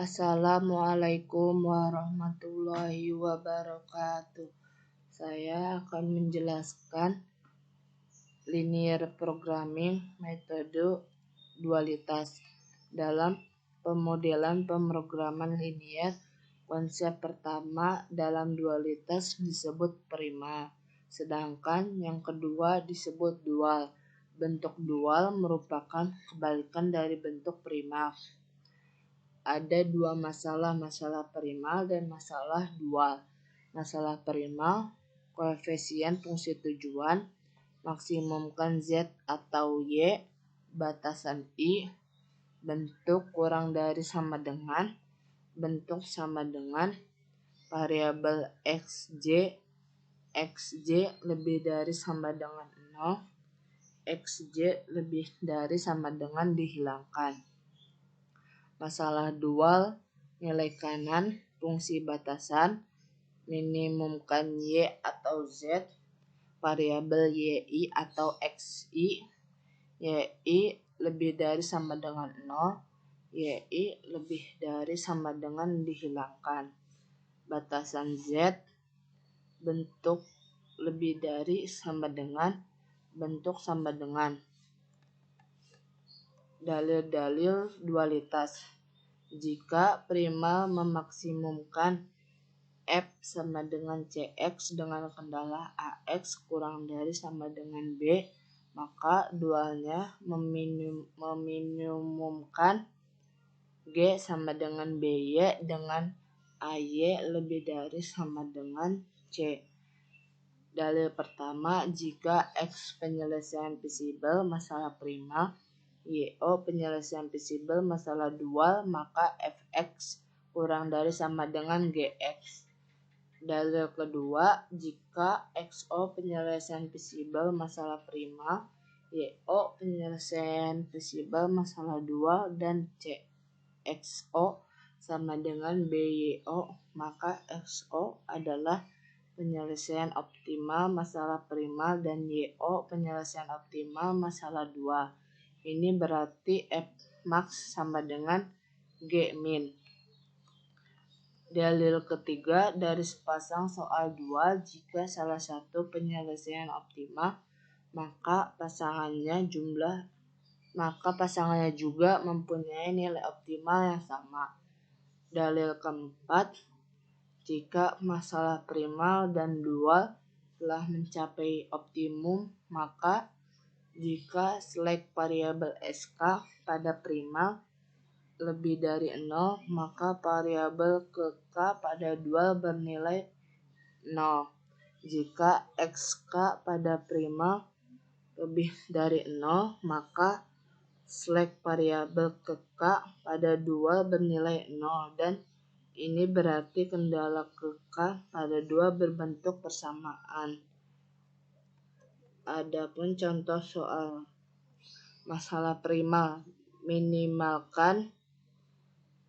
Assalamualaikum warahmatullahi wabarakatuh. Saya akan menjelaskan linear programming metode dualitas. Dalam pemodelan pemrograman linear, konsep pertama dalam dualitas disebut prima, sedangkan yang kedua disebut dual. Bentuk dual merupakan kebalikan dari bentuk prima. Ada dua masalah primal dan masalah dual. Masalah primal, koefisien fungsi tujuan, maksimumkan Z atau Y, batasan I, bentuk kurang dari sama dengan, bentuk sama dengan, variabel XJ lebih dari sama dengan 0, XJ lebih dari sama dengan dihilangkan. Masalah dual, nilai kanan, fungsi batasan, minimumkan Y atau Z, variabel YI atau XI, YI lebih dari sama dengan 0, YI lebih dari sama dengan dihilangkan. Batasan Z, bentuk lebih dari sama dengan, bentuk sama dengan. Dalil-dalil dualitas. Jika prima memaksimumkan F sama dengan CX dengan kendala AX kurang dari sama dengan B, maka dualnya meminimumkan G sama dengan BY dengan AY lebih dari sama dengan C. Dalil pertama, jika X penyelesaian visible masalah prima, YO penyelesaian visible masalah dual, maka Fx kurang dari sama dengan Gx. Dalil kedua, jika XO penyelesaian visible masalah prima, YO penyelesaian visible masalah dual, dan CXO sama dengan BYO, maka XO adalah penyelesaian optimal masalah prima dan YO penyelesaian optimal masalah dual. Ini berarti Fmax sama dengan Gmin. Dalil ketiga, dari sepasang soal dual, jika salah satu penyelesaian optimal, maka pasangannya juga mempunyai nilai optimal yang sama. Dalil keempat, jika masalah primal dan dual telah mencapai optimum, maka jika slack variabel SK pada primal lebih dari 0, maka variabel KK pada dual bernilai 0. Jika XK pada primal lebih dari 0, maka slack variabel KK pada dual bernilai 0, dan ini berarti kendala KK pada dual berbentuk persamaan. Adapun contoh soal masalah primal, minimalkan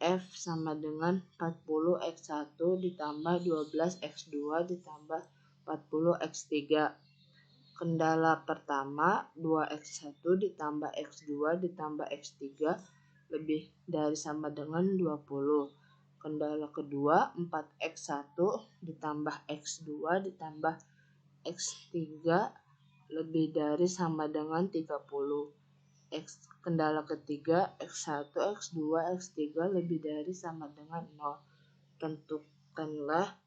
F sama dengan 40x1 ditambah 12x2 ditambah 40x3. Kendala pertama, 2x1 ditambah x2 ditambah x3 lebih dari sama dengan 20. Kendala kedua, 4x1 ditambah x2 ditambah x3 lebih dari sama dengan 30. Kendala ketiga, x1, x2, x3 lebih dari sama dengan 0. Tentukanlah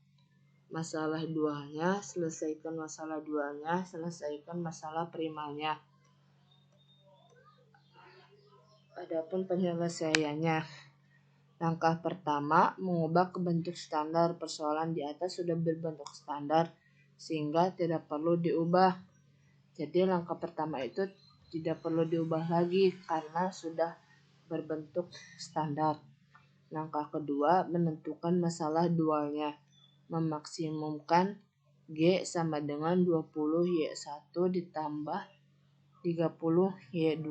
masalah dualnya, selesaikan masalah dualnya, selesaikan masalah primanya. Adapun penyelesaiannya. Langkah pertama, mengubah ke bentuk standar. Persoalan di atas sudah berbentuk standar sehingga tidak perlu diubah. Jadi langkah pertama itu tidak perlu diubah lagi karena sudah berbentuk standar. Langkah kedua, menentukan masalah dualnya. Memaksimumkan G sama dengan 20Y1 ditambah 30Y2.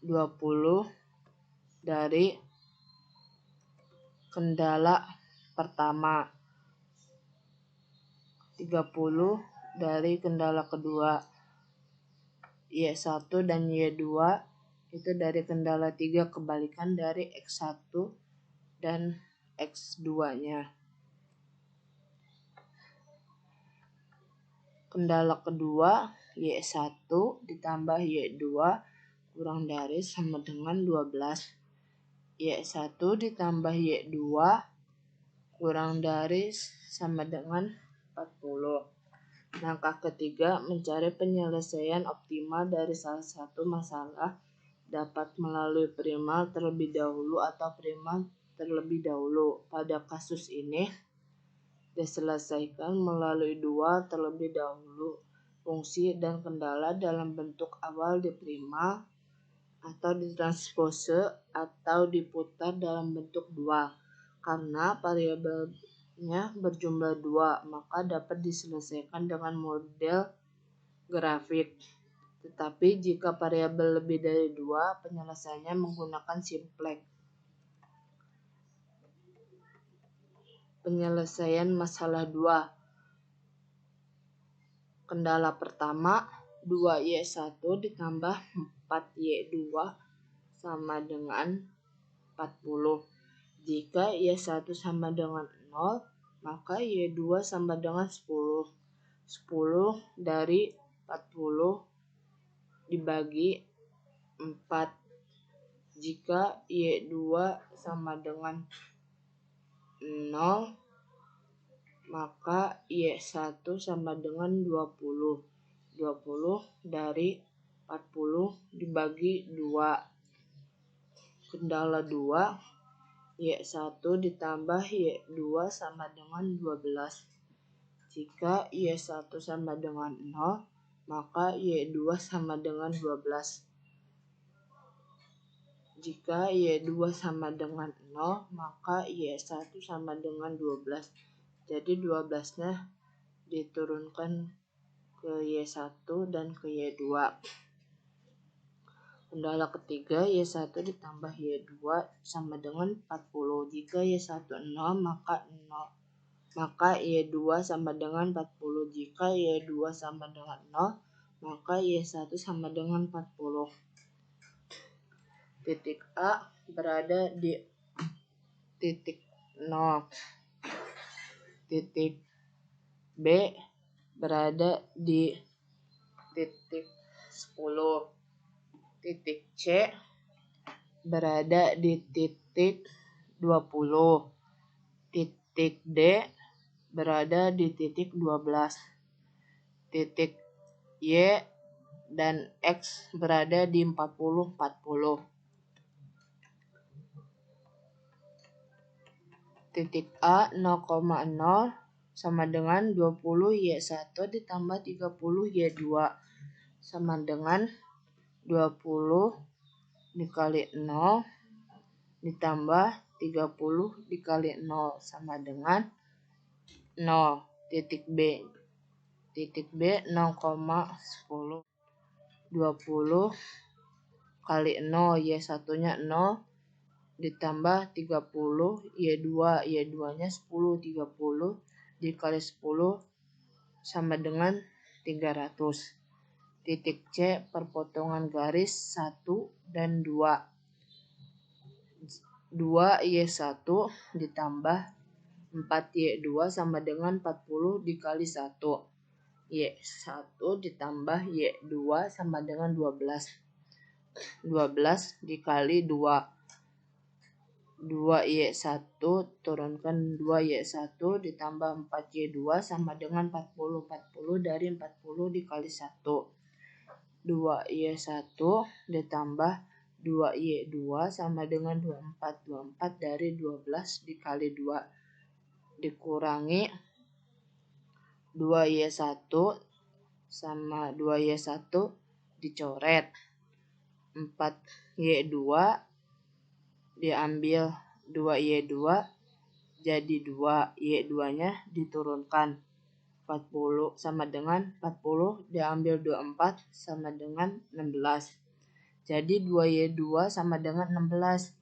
20 dari kendala pertama, 30 dari kendala kedua. Y1 dan Y2 Itu dari kendala 3 kebalikan dari X1 dan X2-nya. Kendala kedua, Y1 ditambah Y2 kurang dari sama dengan 12. Y1 ditambah Y2 kurang dari sama dengan 40. Langkah ketiga, mencari penyelesaian optimal dari salah satu masalah dapat melalui primal terlebih dahulu atau primal terlebih dahulu. Pada kasus ini, diselesaikan melalui dua terlebih dahulu fungsi dan kendala dalam bentuk awal di primal atau ditranspose atau diputar dalam bentuk dua. Karena variabelnya berjumlah dua, maka dapat diselesaikan dengan model grafik. Tetapi jika variabel lebih dari dua, penyelesaiannya menggunakan simplex. Penyelesaian masalah 2. Kendala pertama, 2Y1 ditambah 4Y2 sama dengan 40. Jika Y1 sama dengan 0, maka Y2 sama dengan 10. 10 dari 40 dibagi 4. Jika Y2 sama dengan 0, maka Y1 sama dengan 20. 20 dari 40 dibagi 2. Kendala 2, Y1 ditambah Y2 sama dengan 12. Jika Y1 sama dengan 0, maka Y2 sama dengan 12. Jika Y2 sama dengan 0, maka Y1 sama dengan 12. Jadi 12-nya diturunkan ke Y1 dan ke Y2. Kendala ketiga, Y1 ditambah Y2 sama dengan 40. Jika Y1 0, maka Y2 sama dengan 40. Jika Y2 sama dengan 0, maka Y1 sama dengan 40. Titik A berada di titik 0. Titik B berada di titik 10. Titik C berada di titik 20. Titik D berada di titik 12. Titik Y dan X berada di 40-40. Titik A 0,0 sama dengan 20 Y1 ditambah 30 Y2 sama dengan 20 dikali 0 ditambah 30 dikali 0 sama dengan 0. Titik B 0,10. 20 kali 0, Y1-nya 0 ditambah 30 Y2-nya 10. 30 dikali 10 sama dengan 300. Titik C perpotongan garis 1 dan 2. 2Y1 ditambah 4Y2 sama dengan 40 dikali 1. Y1 ditambah Y2 sama dengan 12. 12 dikali 2. 2Y1 turunkan 2Y1 ditambah 4Y2 sama dengan 40. 40 dari 40 dikali 1. 2Y1 ditambah 2Y2 sama dengan 24. 24 dari 12 dikali 2 dikurangi 2Y1 sama 2Y1 dicoret. 4Y2 diambil 2Y2 jadi 2, Y2-nya diturunkan. 40 sama dengan 40 diambil 24 sama dengan 16. Jadi 2Y2 sama dengan 16.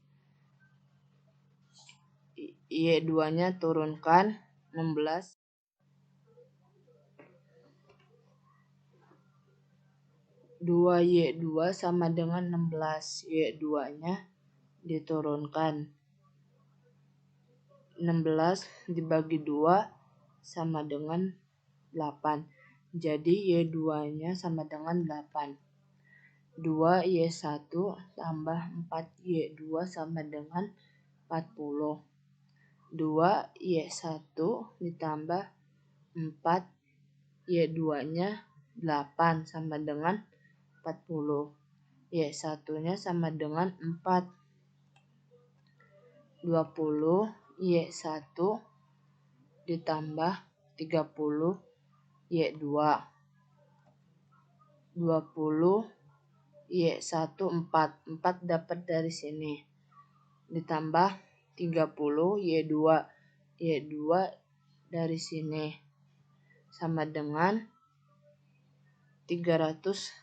Y2-nya turunkan 16. 2Y2 sama dengan 16. Y2-nya diturunkan. 16 dibagi 2 sama dengan 8. Jadi Y2-nya sama dengan 8. 2Y1 tambah 4Y2 sama dengan 40. 2Y1 ditambah 4Y2-nya 8 sama dengan 40. Y1-nya sama dengan 4. 20 Y1 ditambah 30 Y2. 20 Y1 4. 4 dapat dari sini. Ditambah 30 Y2. Y2 dari sini. Sama dengan 320.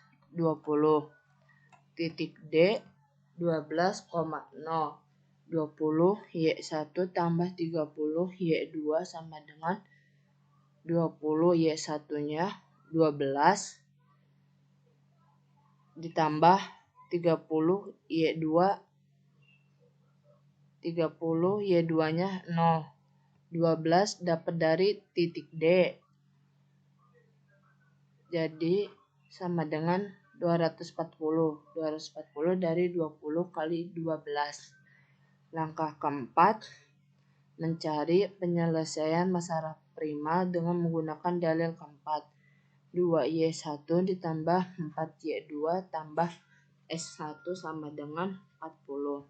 Titik D 12,0. 20 Y1 tambah 30 Y2 sama dengan 20 Y1-nya 12 ditambah 30 Y2 Y2-nya 0. 12 dapat dari titik D. Jadi sama dengan 240. 240 dari 20 kali 12. Langkah keempat, mencari penyelesaian masalah primal dengan menggunakan dalil keempat. 2Y1 ditambah 4Y2 tambah S1 sama dengan 40.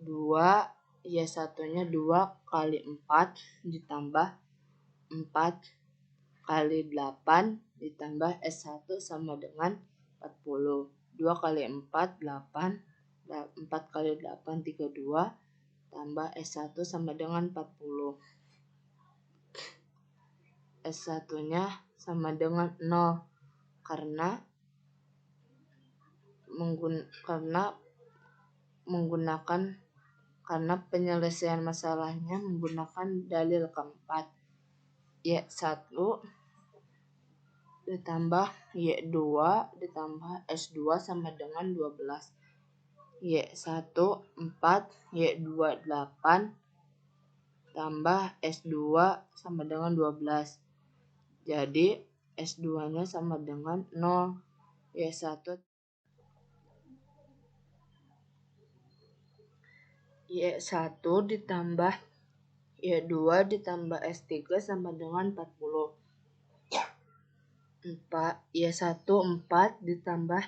2Y1-nya 2 kali 4 ditambah 4 kali 8 ditambah S1 sama dengan 40. 2 kali 4, 8. 4 kali 8, 32. Tambah S1 sama dengan 40. S1-nya sama dengan 0. Karena penyelesaian masalahnya menggunakan dalil keempat. Y1 ditambah Y2 ditambah S2 sama dengan 12. Y1 4, Y2 8 tambah S2 sama dengan 12. Jadi S2-nya sama dengan 0. Y1 ditambah Y2 ditambah S3 sama dengan 40. Y1 4 ditambah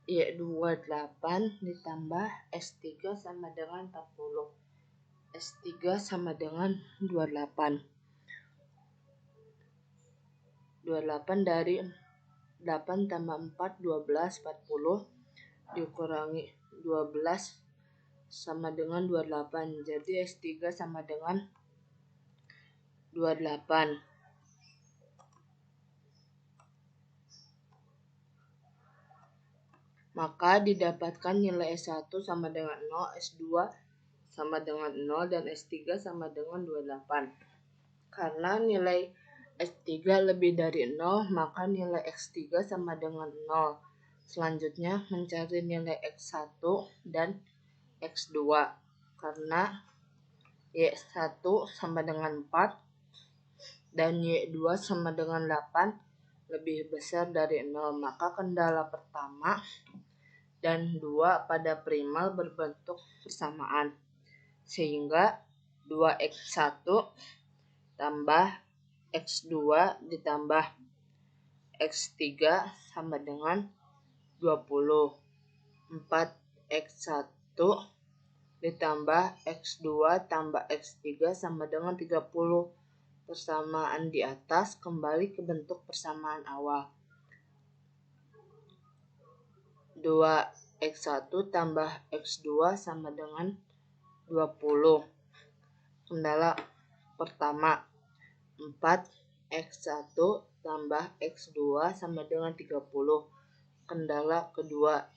Y2 8 ditambah S3 sama dengan 40. S3 sama dengan 28. 28 dari 8 tambah 4, 12, 40 dikurangi 12 sama dengan 28. Jadi S3 sama dengan 28. Maka didapatkan nilai S1 sama dengan 0, S2 sama dengan 0, dan S3 sama dengan 28. Karena nilai S3 lebih dari 0, maka nilai X3 sama dengan 0. Selanjutnya mencari nilai X1 dan X2. Karena Y1 sama dengan 4 dan Y2 sama dengan 8 lebih besar dari 0, maka kendala pertama dan 2 pada primal berbentuk persamaan. Sehingga 2X1 tambah X2 ditambah X3 sama dengan 20. 4X1 ditambah X2 tambah X3 sama dengan 30. Persamaan di atas kembali ke bentuk persamaan awal. 2X1 tambah X2 sama dengan 20. Kendala pertama, 4X1 tambah X2 sama dengan 30. Kendala kedua,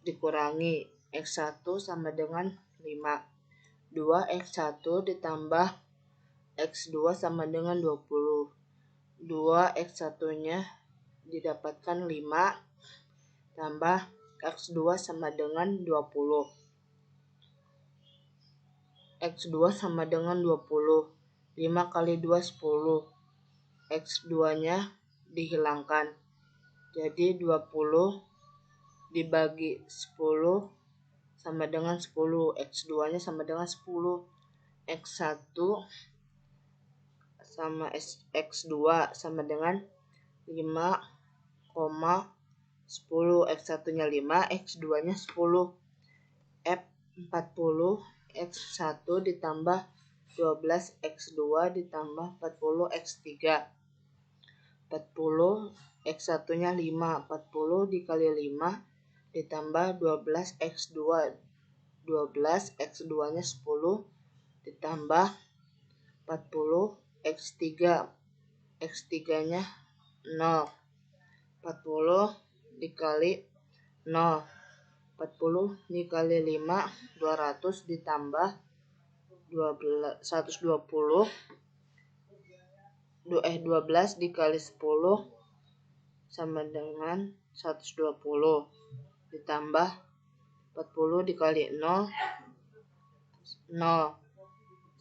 dikurangi X1 sama dengan 5. 2X1 ditambah X2 sama dengan 20. 2X1-nya didapatkan 5 tambah X2 sama dengan 20. X2 sama dengan 20. 5 kali 2 10. X2 nya dihilangkan. Jadi 20 dibagi 10 sama dengan 10. X2 nya sama dengan 10. X1 sama X2 sama dengan 5,10. X1 nya 5, X2 nya 10. F40 X1 ditambah 12 X2 ditambah 40 X3. 40 X1 nya 5, 40 dikali 5 ditambah 12 X2. 12 X2 nya 10 ditambah 40 X3. X3 nya 0. 40 dikali 0. 40 dikali 5 200 ditambah 120. 12 dikali 10 sama dengan 120 ditambah 40 dikali 0 0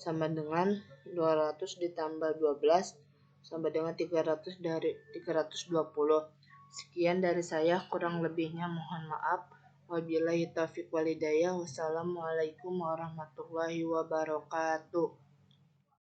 sama dengan 200 ditambah 12 sama dengan 300 dari 320. Sekian dari saya, kurang lebihnya mohon maaf. Wabillahi taufiq walhidayah. Wassalamualaikum warahmatullahi wabarakatuh.